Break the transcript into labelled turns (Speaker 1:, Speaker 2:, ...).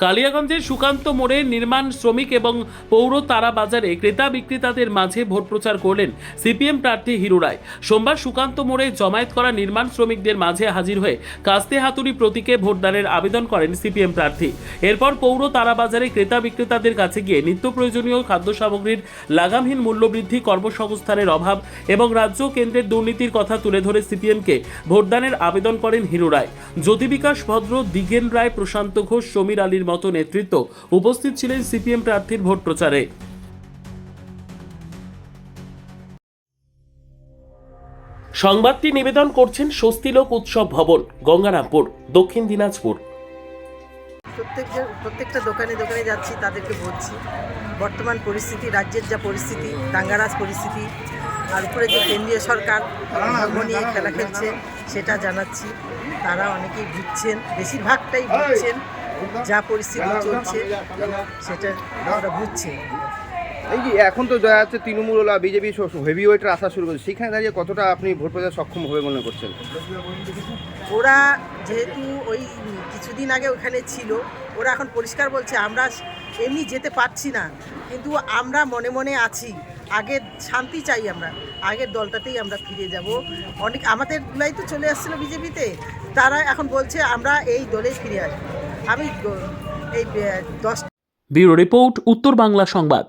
Speaker 1: কালিয়াগঞ্জের সুকান্ত মোড়ে নির্মাণ শ্রমিক এবং পৌর তারা বাজারে ক্রেতা বিক্রেতাদের মাঝে ভোট প্রচার করলেন সিপিএম প্রার্থী হিরু রায়। সোমবার সুকান্ত মোড়ে জমায়েত করা নির্মাণ শ্রমিকদের মাঝে হাজির হয়ে কাস্তে হাতুড়ি প্রতীকে ভোটদানের আবেদন করেন সিপিএম প্রার্থী। এরপর পৌর তারা বাজারে ক্রেতা বিক্রেতাদের কাছে গিয়ে নিত্য প্রয়োজনীয় খাদ্য সামগ্রীর লাগামহীন মূল্যবৃদ্ধি, কর্মসংস্থানের অভাব এবং রাজ্য কেন্দ্রের দুর্নীতির কথা তুলে ধরে সিপিএমকে ভোটদানের আবেদন করেন হিরু রায়। জ্যোতিবিকাশ ভদ্র, দিগেন রায়, প্রশান্ত ঘোষ, সমীর আলীর মতো নেতৃত্ব উপস্থিত ছিলেন সিপিএম প্রার্থীর ভোট প্রচারে। সংবাদটি নিবেদন করছেন স্বস্তিলোক উৎসব ভবন, গঙ্গারামপুর, দক্ষিণ দিনাজপুর।
Speaker 2: প্রত্যেকটা দোকানে দোকানে যাচ্ছি, তাদেরকে বলছি বর্তমান পরিস্থিতি, রাজ্যের যা পরিস্থিতি, দাঙ্গারাজ পরিস্থিতি, আর উপরে যে কেন্দ্রীয় সরকার ধর্ম নিয়ে খেলা খেলছে সেটা জানাচ্ছি। তারা অনেকেই বুঝছেন, বেশিরভাগটাই বুঝছেন, যা পরিস্থিতি চলছে সেটা ওরা বুঝছে।
Speaker 3: এই যে এখন তো দেখা যাচ্ছে তৃণমূল বা বিজেপি হেভি ওয়েটের আসা শুরু করছে, সেখানে দাঁড়িয়ে কতটা আপনি ভোট প্রচার সক্ষম হবে মনে করছেন?
Speaker 2: ওরা যেহেতু ওই কিছুদিন আগে ওখানে ছিল, ওরা এখন পরিষ্কার বলছে আমরা এমনি যেতে পারছি না, কিন্তু আমরা মনে মনে আছি, আগের শান্তি চাই, আমরা আগের দলটাতেই আমরা ফিরে যাব। অনেক আমাদের গুলাই তো চলে আসছিল বিজেপিতে, তারা এখন বলছে আমরা এই দলে ফিরে আসবো। আমি এই 10
Speaker 1: ব্যুরো রিপোর্ট, উত্তর বাংলা সংবাদ।